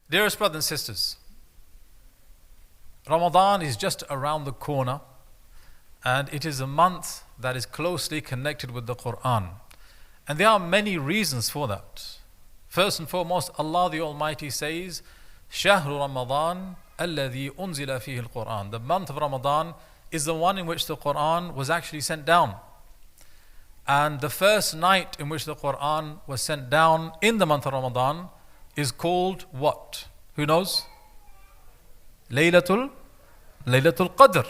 Dearest brothers and sisters, Ramadan is just around the corner, and it is a month that is closely connected with the Qur'an. And there are many reasons for that. First and foremost, Allah the Almighty says, شهر رمضان الذي أنزل فيه القرآن. The month of Ramadan is the one in which the Qur'an was actually sent down. And the first night in which the Qur'an was sent down in the month of Ramadan is called what? Who knows? Laylatul Qadr.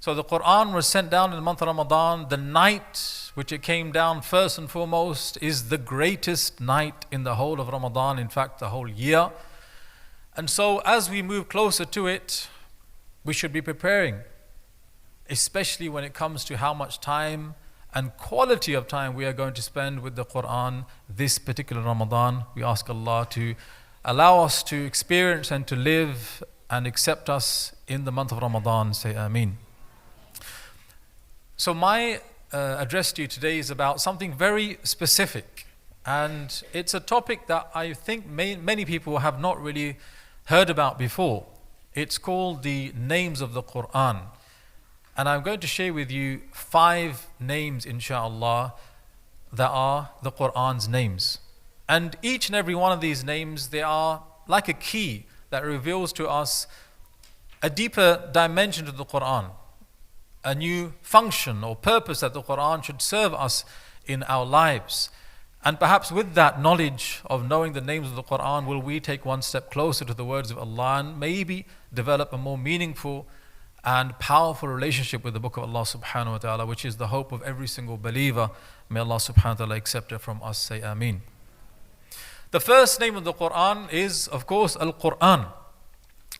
So the Qur'an was sent down in the month of Ramadan. The night which it came down first and foremost is the greatest night in the whole of Ramadan, in fact the whole year. And so as we move closer to it, we should be preparing, especially when it comes to how much time and quality of time we are going to spend with the Qur'an this particular Ramadan. We ask Allah to allow us to experience and to live and accept us in the month of Ramadan. Say Ameen. So my address to you today is about something very specific, and it's a topic that I think many people have not really heard about before. It's called the names of the Qur'an. And I'm going to share with you 5 names, inshallah, that are the Qur'an's names. And each and every one of these names, they are like a key that reveals to us a deeper dimension to the Qur'an, a new function or purpose that the Qur'an should serve us in our lives. And perhaps with that knowledge of knowing the names of the Qur'an, will we take one step closer to the words of Allah and maybe develop a more meaningful and powerful relationship with the book of Allah subhanahu wa ta'ala, which is the hope of every single believer. May Allah subhanahu wa ta'ala accept it from us. Say Ameen. The first name of the Qur'an is, of course, Al-Qur'an.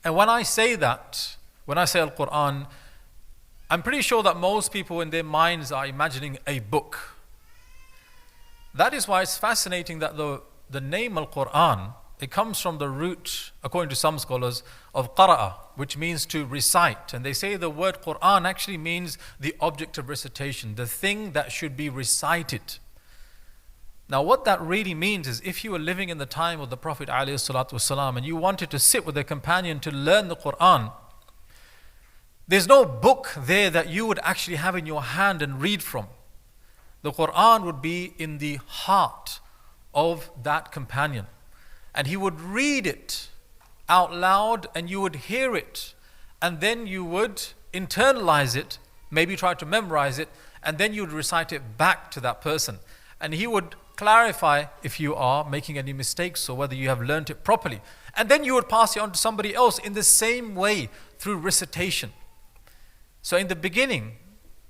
And when I say Al-Qur'an, I'm pretty sure that most people in their minds are imagining a book. That is why it's fascinating that the name Al-Qur'an, it comes from the root, according to some scholars, of qara'a, which means to recite. And they say the word Qur'an actually means the object of recitation, the thing that should be recited. Now what that really means is, if you were living in the time of the Prophet ﷺ and you wanted to sit with a companion to learn the Qur'an, there's no book there that you would actually have in your hand and read from. The Qur'an would be in the heart of that companion. And he would read it out loud and you would hear it. And then you would internalize it, maybe try to memorize it, and then you would recite it back to that person. And he would clarify if you are making any mistakes or whether you have learned it properly. And then you would pass it on to somebody else in the same way through recitation. So in the beginning,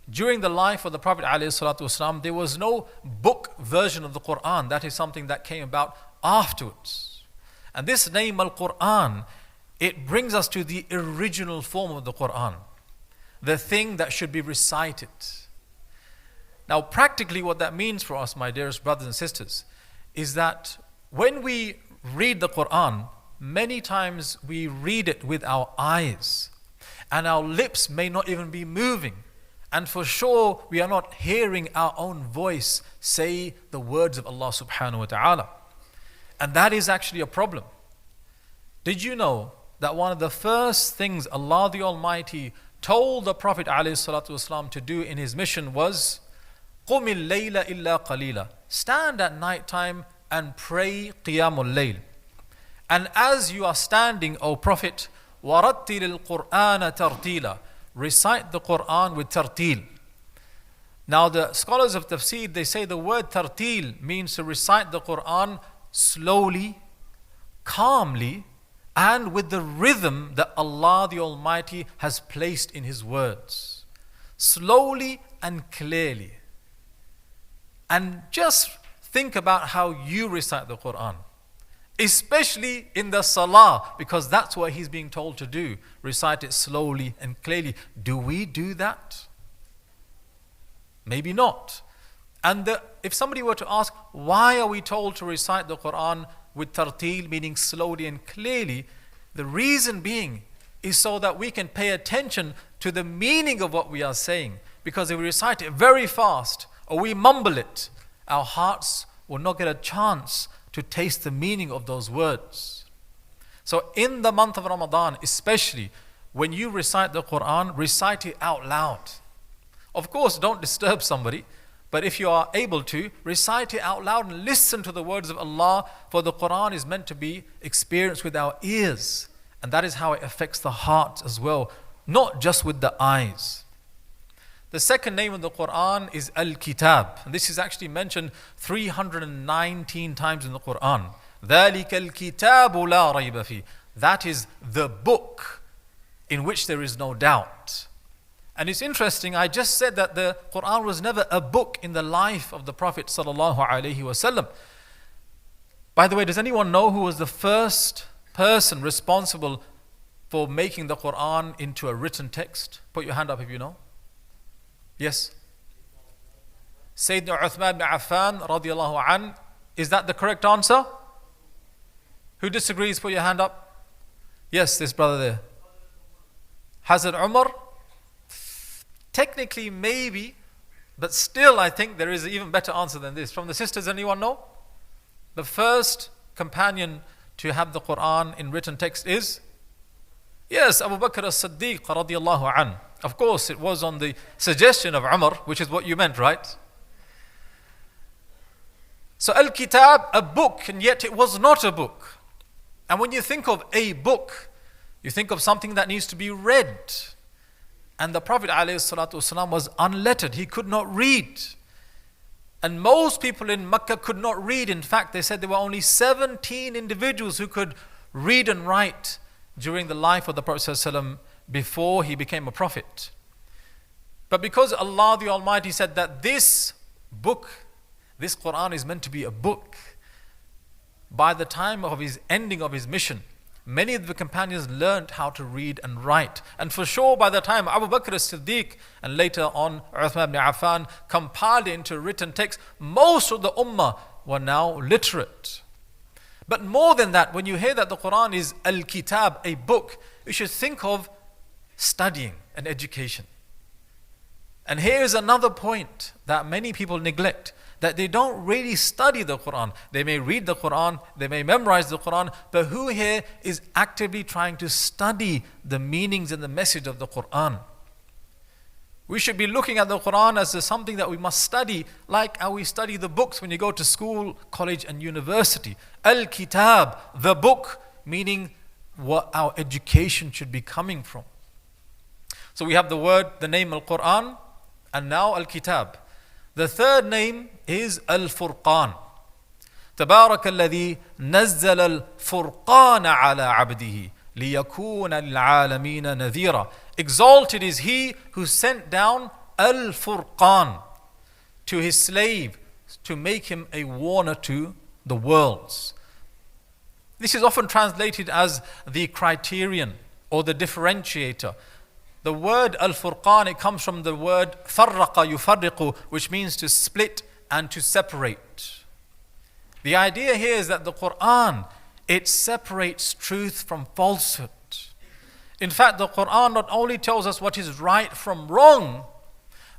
during the life of the Prophet ﷺ, there was no book version of the Qur'an. That is something that came about afterwards. And this name Al-Qur'an, it brings us to the original form of the Qur'an, the thing that should be recited. Now practically what that means for us, my dearest brothers and sisters, is that when we read the Qur'an, many times we read it with our eyes, and our lips may not even be moving. And for sure, we are not hearing our own voice say the words of Allah subhanahu wa ta'ala. And that is actually a problem. Did you know that one of the first things Allah the Almighty told the Prophet ﷺ to do in his mission was, قُمِ اللَّيْلَ إِلَّا قَلِيلًا. Stand at night time and pray qiyamul layl. And as you are standing, O Prophet, وَرَتِّلِ الْقُرْآنَ تَرْتِيلًا. Recite the Qur'an with tartil. Now the scholars of tafsir, they say the word tartil means to recite the Qur'an slowly, calmly, and with the rhythm that Allah the Almighty has placed in His words. Slowly and clearly. And just think about how you recite the Qur'an, especially in the salah, because that's what he's being told to do. Recite it slowly and clearly. Do we do that? Maybe not. And if somebody were to ask, why are we told to recite the Qur'an with tartil, meaning slowly and clearly? The reason being is so that we can pay attention to the meaning of what we are saying. Because if we recite it very fast or we mumble it, our hearts will not get a chance to taste the meaning of those words. So in the month of Ramadan, especially when you recite the Qur'an, recite it out loud. Of course, don't disturb somebody, but if you are able to, recite it out loud and listen to the words of Allah, for the Qur'an is meant to be experienced with our ears. And that is how it affects the heart as well, not just with the eyes. The second name of the Qur'an is Al-Kitab. And this is actually mentioned 319 times in the Qur'an. ذَلِكَ الْكِتَابُ لَا رَيْبَ فِيهِ. That is the book in which there is no doubt. And it's interesting, I just said that the Qur'an was never a book in the life of the Prophet ﷺ. By the way, does anyone know who was the first person responsible for making the Qur'an into a written text? Put your hand up if you know. Yes. Sayyidina Uthman ibn Affan radiallahu an. Is that the correct answer? Who disagrees? Put your hand up. Yes, this brother there. Hazrat Umar? Technically maybe, but still I think there is an even better answer than this. From the sisters, anyone know? The first companion to have the Qur'an in written text is? Yes, Abu Bakr as-Siddiq radiallahu an. Of course, it was on the suggestion of Umar, which is what you meant, right? So Al-Kitab, a book, and yet it was not a book. And when you think of a book, you think of something that needs to be read. And the Prophet ﷺ was unlettered. He could not read. And most people in Mecca could not read. In fact, they said there were only 17 individuals who could read and write during the life of the Prophet ﷺ before he became a prophet. But because Allah the Almighty said that this book, this Qur'an is meant to be a book, by the time of his ending of his mission, many of the companions learned how to read and write. And for sure, by the time Abu Bakr as-Siddiq and later on Uthman ibn Affan compiled it into written text, most of the ummah were now literate. But more than that, when you hear that the Qur'an is Al-Kitab, a book, you should think of studying and education. And here's another point that many people neglect, that they don't really study the Qur'an. They may read the Qur'an, they may memorize the Qur'an, but who here is actively trying to study the meanings and the message of the Qur'an? We should be looking at the Qur'an as something that we must study, like how we study the books when you go to school, college and university. Al-Kitab, the book, meaning what our education should be coming from. So we have the name Al-Qur'an, and now Al-Kitab. The third name is Al-Furqan. تبارك الذي نزل الفرقان على عبده ليكون للعالمين نذيرا. Exalted is he who sent down Al-Furqan to his slave to make him a warner to the worlds. This is often translated as the criterion or the differentiator. The word Al-Furqan, it comes from the word farraqa yufarriqu, which means to split and to separate. The idea here is that the Qur'an, it separates truth from falsehood. In fact, the Qur'an not only tells us what is right from wrong,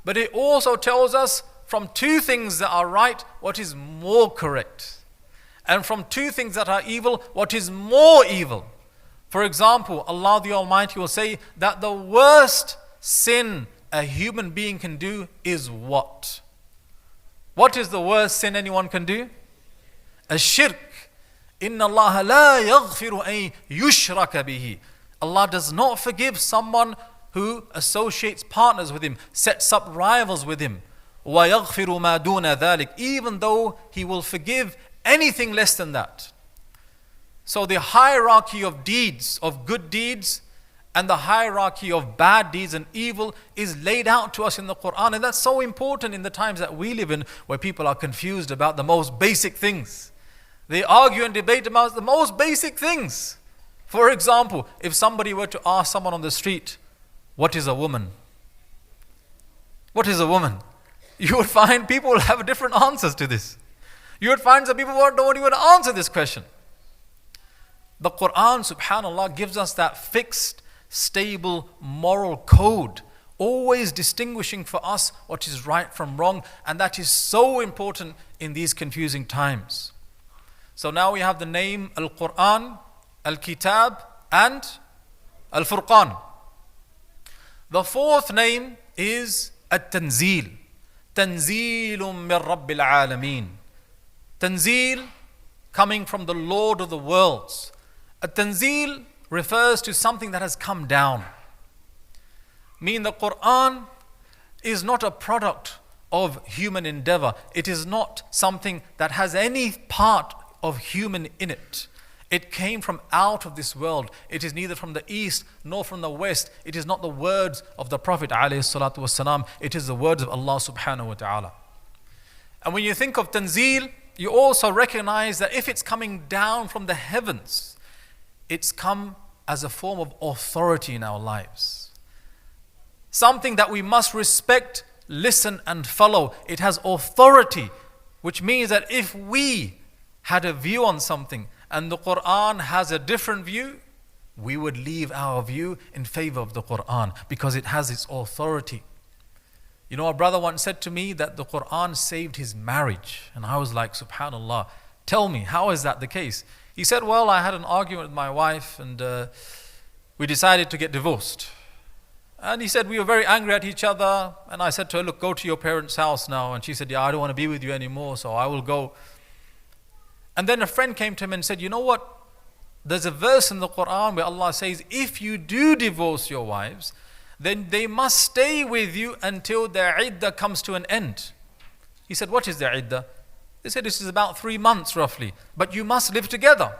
but it also tells us from two things that are right, what is more correct. And from two things that are evil, what is more evil. For example, Allah the Almighty will say that the worst sin a human being can do is what? What is the worst sin anyone can do? A shirk. Inna Allah la yaghfiru an yushraka bihi. Allah does not forgive someone who associates partners with him, sets up rivals with him. Wa yaghfiru ma duna dhalik. Even though he will forgive anything less than that. So the hierarchy of deeds, of good deeds, and the hierarchy of bad deeds and evil is laid out to us in the Qur'an. And that's so important in the times that we live in, where people are confused about the most basic things. They argue and debate about the most basic things. For example, if somebody were to ask someone on the street, what is a woman? What is a woman? You would find people will have different answers to this. You would find some people who don't even answer this question. The Qur'an, subhanAllah, gives us that fixed, stable moral code, always distinguishing for us what is right from wrong, and that is so important in these confusing times. So now we have the name Al-Qur'an, Al-Kitab, and Al-Furqan. The fourth name is At-Tanzil. Tanzilun min Rabbil Alameen. Tanzil, coming from the Lord of the worlds. At-Tanzil refers to something that has come down. Meaning the Qur'an is not a product of human endeavor. It is not something that has any part of human in it. It came from out of this world. It is neither from the east nor from the west. It is not the words of the Prophet ﷺ. It is the words of Allah subhanahu wa ta'ala. And when you think of Tanzil, you also recognize that if it's coming down from the heavens, it's come as a form of authority in our lives. Something that we must respect, listen and follow. It has authority, which means that if we had a view on something and the Qur'an has a different view, we would leave our view in favor of the Qur'an because it has its authority. You know, a brother once said to me that the Qur'an saved his marriage. And I was like, subhanallah, tell me, how is that the case? He said, well, I had an argument with my wife and we decided to get divorced. And he said, we were very angry at each other. And I said to her, look, go to your parents' house now. And she said, yeah, I don't want to be with you anymore, so I will go. And then a friend came to him and said, you know what? There's a verse in the Qur'an where Allah says, if you do divorce your wives, then they must stay with you until their iddah comes to an end. He said, what is their iddah? They said, this is about 3 months roughly, but you must live together.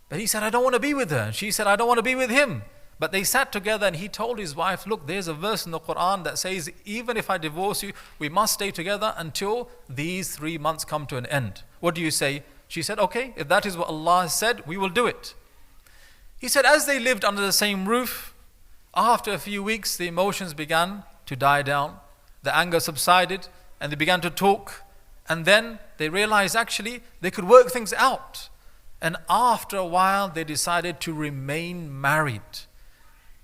But he said, I don't want to be with her. And she said, I don't want to be with him. But they sat together and he told his wife, look, there's a verse in the Qur'an that says, even if I divorce you, we must stay together until these 3 months come to an end. What do you say? She said, okay, if that is what Allah has said, we will do it. He said, as they lived under the same roof, after a few weeks, the emotions began to die down. The anger subsided and they began to talk. And then they realized actually they could work things out. And after a while, they decided to remain married.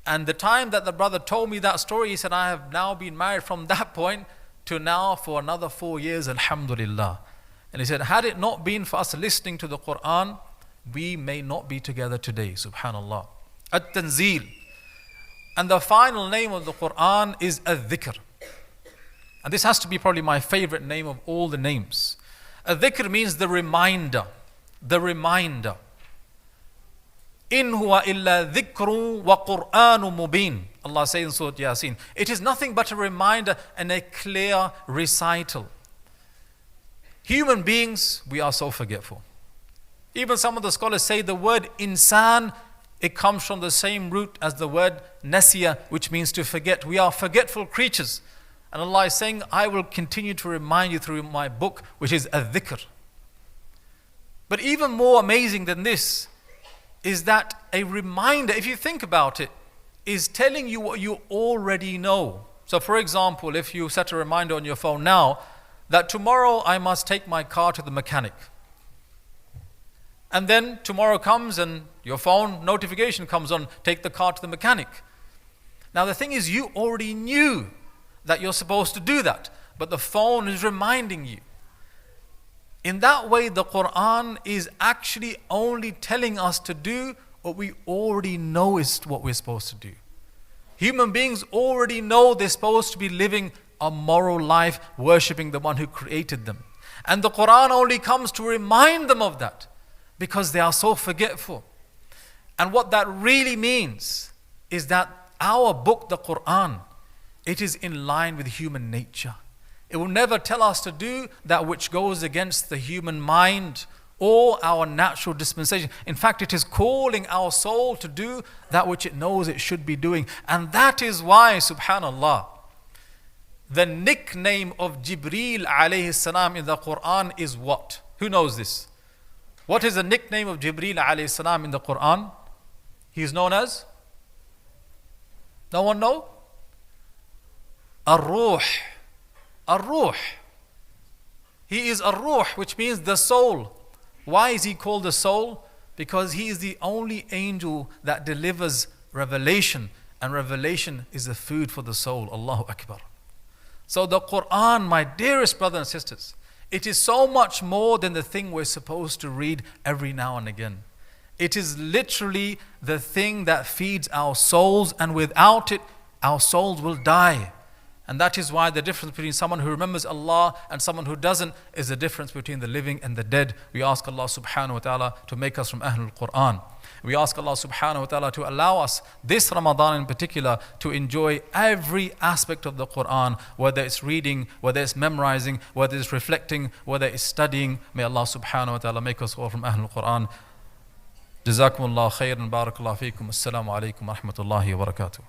And the time that the brother told me that story, he said, I have now been married from that point to now for another 4 years, alhamdulillah. And he said, had it not been for us listening to the Qur'an, we may not be together today, subhanallah. At-Tanzil. And the final name of the Qur'an is Al-Dhikr. And this has to be probably my favorite name of all the names. Al-Dhikr means the reminder. The reminder. In huwa illa dhikru wa Qur'anu mubin. Allah says in Surah Yasin. It is nothing but a reminder and a clear recital. Human beings, we are so forgetful. Even some of the scholars say the word insan, it comes from the same root as the word nasiya, which means to forget. We are forgetful creatures. And Allah is saying, I will continue to remind you through my book, which is Al-Dhikr. But even more amazing than this is that a reminder, if you think about it, is telling you what you already know. So for example, if you set a reminder on your phone now, that tomorrow I must take my car to the mechanic. And then tomorrow comes and your phone notification comes on, take the car to the mechanic. Now the thing is, you already knew that you're supposed to do that, but the phone is reminding you. In that way, the Qur'an is actually only telling us to do what we already know is what we're supposed to do. Human beings already know they're supposed to be living a moral life, worshipping the one who created them. And the Qur'an only comes to remind them of that because they are so forgetful. And what that really means is that our book, the Qur'an, it is in line with human nature. It will never tell us to do that which goes against the human mind or our natural dispensation. In fact, it is calling our soul to do that which it knows it should be doing. And that is why, subhanallah, the nickname of Jibreel alayhi salam in the Qur'an is what? Who knows this? What is the nickname of Jibreel alayhi salam in the Qur'an? He is known as? No one know? Ar-Ruh. Ar-Ruh. He is Ar-Ruh, which means the soul. Why is he called the soul? Because he is the only angel that delivers revelation, and revelation is the food for the soul. Allahu Akbar. So the Qur'an, my dearest brothers and sisters, it is so much more than the thing we're supposed to read every now and again. It is literally the thing that feeds our souls, and without it, our souls will die. And that is why the difference between someone who remembers Allah and someone who doesn't is the difference between the living and the dead. We ask Allah subhanahu wa ta'ala to make us from Ahlul Qur'an. We ask Allah subhanahu wa ta'ala to allow us, this Ramadan in particular, to enjoy every aspect of the Qur'an, whether it's reading, whether it's memorizing, whether it's reflecting, whether it's studying. May Allah subhanahu wa ta'ala make us all from Ahlul Qur'an. Jazakumullah khairan, barakallahu feekum. Assalamu alaikum wa rahmatullahi wa barakatuh.